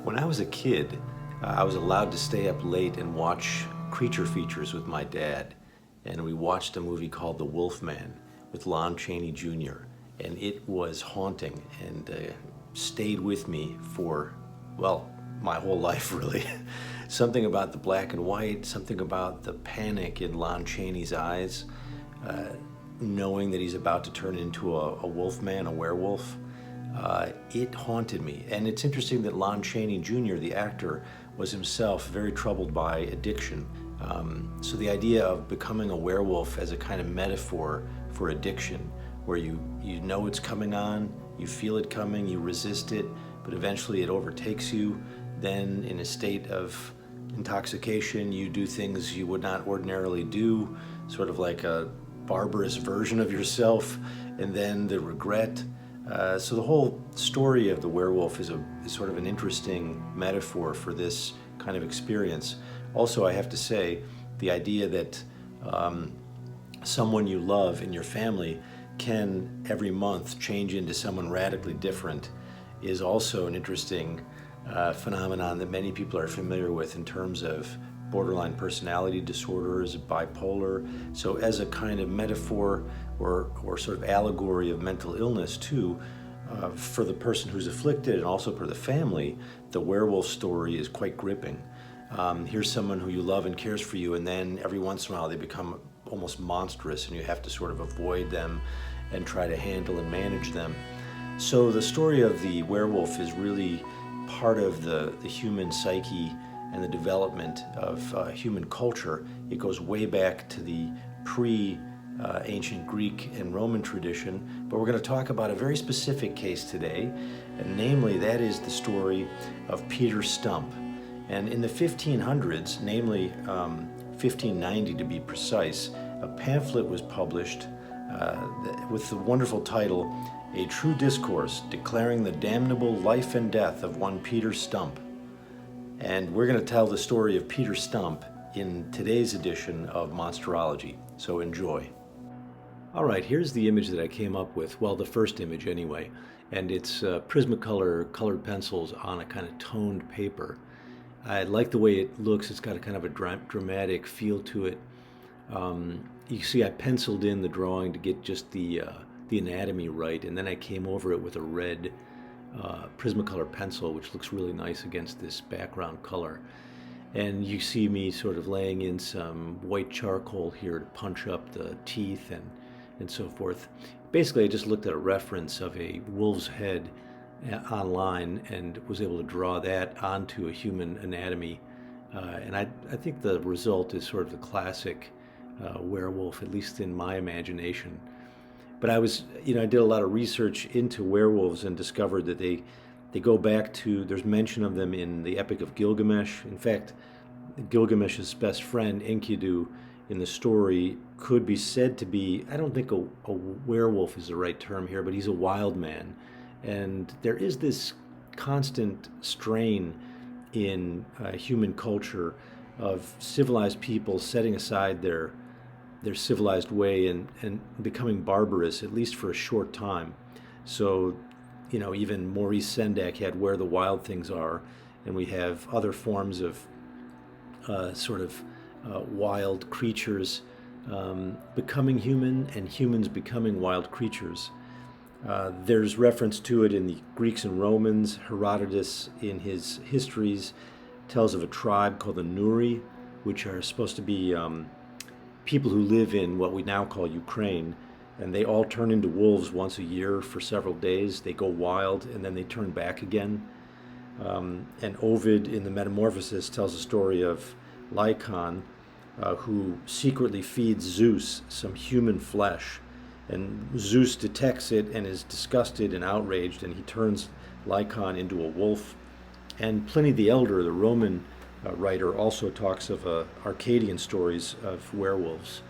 When I was a kid, I was allowed to stay up late and watch creature features with my dad. And we watched a movie called The Wolfman with Lon Chaney Jr. And it was haunting and stayed with me for, well, my whole life really. Something about the black and white, something about the panic in Lon Chaney's eyes, knowing that he's about to turn into a wolfman, a werewolf. It haunted me. And it's interesting that Lon Chaney Jr., the actor, was himself very troubled by addiction. So the idea of becoming a werewolf as a kind of metaphor for addiction, where you know it's coming on, you feel it coming, you resist it, but eventually it overtakes you. Then in a state of intoxication, you do things you would not ordinarily do, sort of like a barbarous version of yourself, and then the regret. So the whole story of the werewolf is sort of an interesting metaphor for this kind of experience. Also, I have to say, the idea that someone you love in your family can every month change into someone radically different is also an interesting phenomenon that many people are familiar with in terms of borderline personality disorders, bipolar. So as a kind of metaphor or sort of allegory of mental illness too, for the person who's afflicted and also for the family, the werewolf story is quite gripping. Here's someone who you love and cares for you, and then every once in a while they become almost monstrous and you have to sort of avoid them and try to handle and manage them. So the story of the werewolf is really part of the human psyche and the development of human culture. It goes way back to the ancient Greek and Roman tradition, but we're going to talk about a very specific case today, and namely that is the story of Peter Stumpp. And in the 1500s, namely 1590 to be precise, a pamphlet was published with the wonderful title, A True Discourse Declaring the Damnable Life and Death of One Peter Stumpp. And we're going to tell the story of Peter Stumpp in today's edition of Monsterology, so enjoy. All right, here's the image that I came up with, well, the first image anyway, and it's Prismacolor colored pencils on a kind of toned paper. I like the way it looks. It's got a kind of a dramatic feel to it. You see I penciled in the drawing to get just the anatomy right, and then I came over it with a red Prismacolor pencil, which looks really nice against this background color. And you see me sort of laying in some white charcoal here to punch up the teeth and so forth. Basically, I just looked at a reference of a wolf's head online and was able to draw that onto a human anatomy. And I think the result is sort of the classic werewolf, at least in my imagination. But I did a lot of research into werewolves and discovered that they go back to, there's mention of them in the Epic of Gilgamesh. In fact, Gilgamesh's best friend, Enkidu, in the story could be said to be, I don't think a werewolf is the right term here, but he's a wild man. And there is this constant strain in human culture of civilized people setting aside their civilized way and becoming barbarous, at least for a short time. So, even Maurice Sendak had Where the Wild Things Are, and we have other forms of wild creatures becoming human and humans becoming wild creatures. There's reference to it in the Greeks and Romans. Herodotus, in his histories, tells of a tribe called the Nuri, which are supposed to be people who live in what we now call Ukraine, and they all turn into wolves once a year for several days. They go wild, and then they turn back again. And Ovid, in the Metamorphosis, tells a story of Lycan, who secretly feeds Zeus some human flesh. And Zeus detects it and is disgusted and outraged, and he turns Lycan into a wolf. And Pliny the Elder, the Roman writer, also talks of Arcadian stories of werewolves.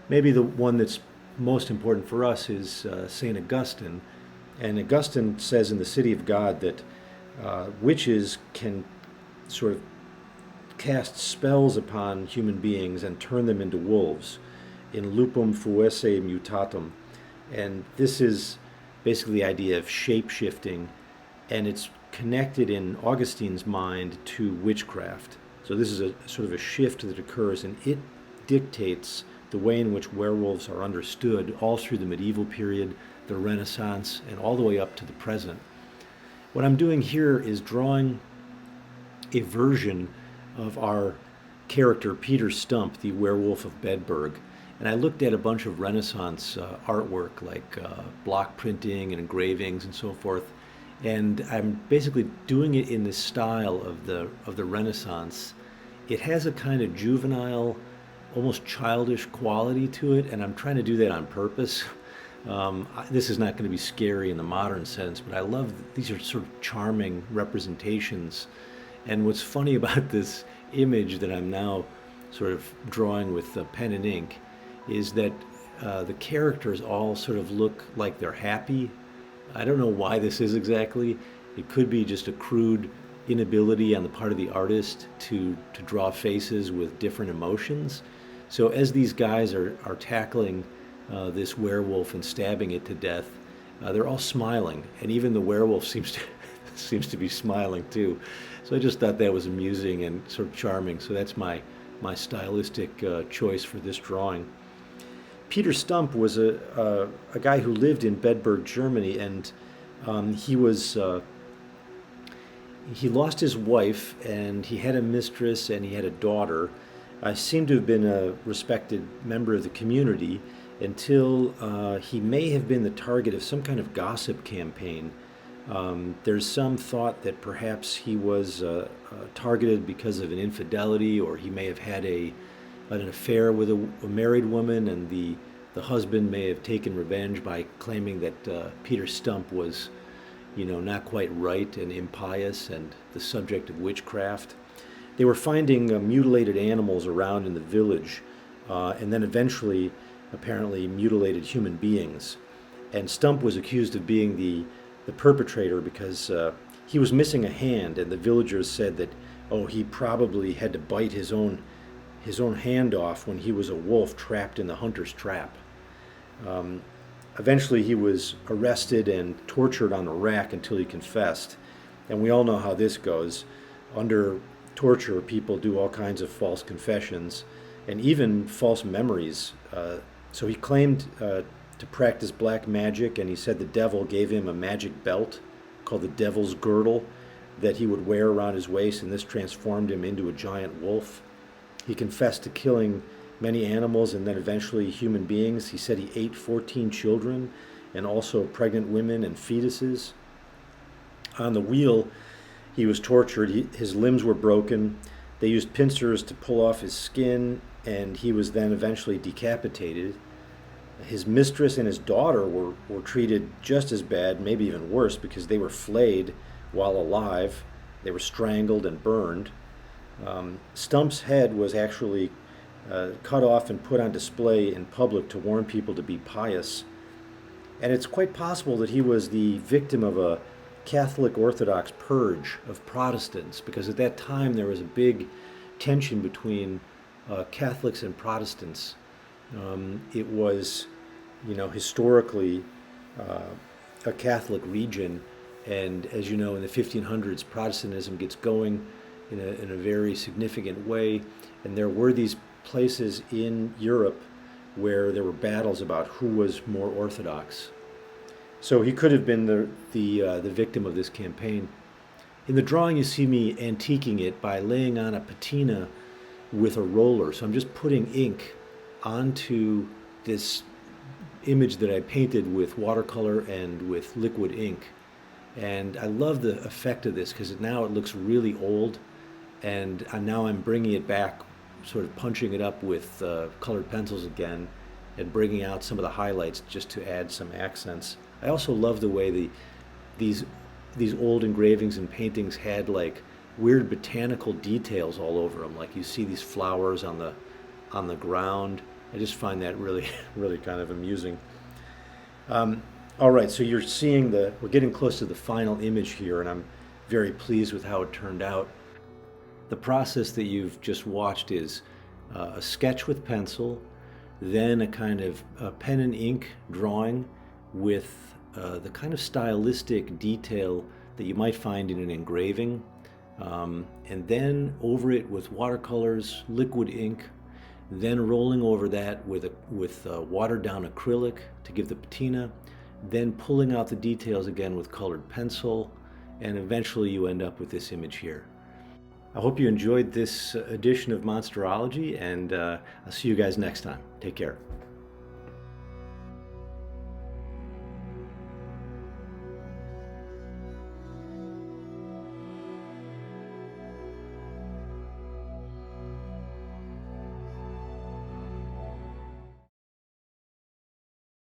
Maybe the one that's most important for us is St. Augustine. And Augustine says in The City of God that witches can sort of cast spells upon human beings and turn them into wolves, in lupum fuesse mutatum. And this is basically the idea of shape-shifting, and it's connected in Augustine's mind to witchcraft. So this is a sort of a shift that occurs, and it dictates the way in which werewolves are understood all through the medieval period, the Renaissance, and all the way up to the present. What I'm doing here is drawing a version of our character, Peter Stumpp, the Werewolf of Bedburg. And I looked at a bunch of Renaissance artwork, like block printing and engravings and so forth. And I'm basically doing it in the style of the Renaissance. It has a kind of juvenile, almost childish quality to it, and I'm trying to do that on purpose. This is not going to be scary in the modern sense, but I love these are sort of charming representations. And what's funny about this image that I'm now sort of drawing with pen and ink is that the characters all sort of look like they're happy. I don't know why this is exactly. It could be just a crude inability on the part of the artist to draw faces with different emotions. So as these guys are tackling this werewolf and stabbing it to death, they're all smiling, and even the werewolf seems to be smiling too. So I just thought that was amusing and sort of charming. So that's my stylistic choice for this drawing. Peter Stumpp was a guy who lived in Bedburg, Germany, and he lost his wife, and he had a mistress, and he had a daughter. Seemed to have been a respected member of the community until he may have been the target of some kind of gossip campaign. There's some thought that perhaps he was targeted because of an infidelity, or he may have had an affair with a married woman, and the husband may have taken revenge by claiming that Peter Stumpp was, not quite right and impious and the subject of witchcraft. They were finding mutilated animals around in the village, and then eventually, apparently, mutilated human beings. And Stumpp was accused of being the perpetrator because he was missing a hand, and the villagers said that, he probably had to bite his own hand off when he was a wolf trapped in the hunter's trap. Eventually he was arrested and tortured on a rack until he confessed. And we all know how this goes. Under torture, people do all kinds of false confessions and even false memories. So he claimed to practice black magic, and he said the devil gave him a magic belt called the Devil's Girdle that he would wear around his waist, and this transformed him into a giant wolf. He confessed to killing many animals and then eventually human beings. He said he ate 14 children and also pregnant women and fetuses. On the wheel, he was tortured. His limbs were broken. They used pincers to pull off his skin, and he was then eventually decapitated. His mistress and his daughter were treated just as bad, maybe even worse, because they were flayed while alive. They were strangled and burned. Stumpp's head was actually cut off and put on display in public to warn people to be pious. And it's quite possible that he was the victim of a Catholic Orthodox purge of Protestants, because at that time there was a big tension between Catholics and Protestants. It was, historically a Catholic region, and as you know, in the 1500s, Protestantism gets going in a very significant way, and there were these places in Europe where there were battles about who was more Orthodox. So he could have been the victim of this campaign. In the drawing, you see me antiquing it by laying on a patina with a roller. So I'm just putting ink onto this image that I painted with watercolor and with liquid ink. And I love the effect of this because now it looks really old, and now I'm bringing it back, sort of punching it up with colored pencils again and bringing out some of the highlights just to add some accents. I also love the way these old engravings and paintings had like weird botanical details all over them. Like you see these flowers on the ground. I just find that really, really kind of amusing. All right, so you're seeing we're getting close to the final image here, and I'm very pleased with how it turned out. The process that you've just watched is a sketch with pencil, then a kind of pen and ink drawing with the kind of stylistic detail that you might find in an engraving, and then over it with watercolors, liquid ink, then rolling over that with watered down acrylic to give the patina, then pulling out the details again with colored pencil, and eventually you end up with this image here. I hope you enjoyed this edition of Monsterology, and I'll see you guys next time. Take care.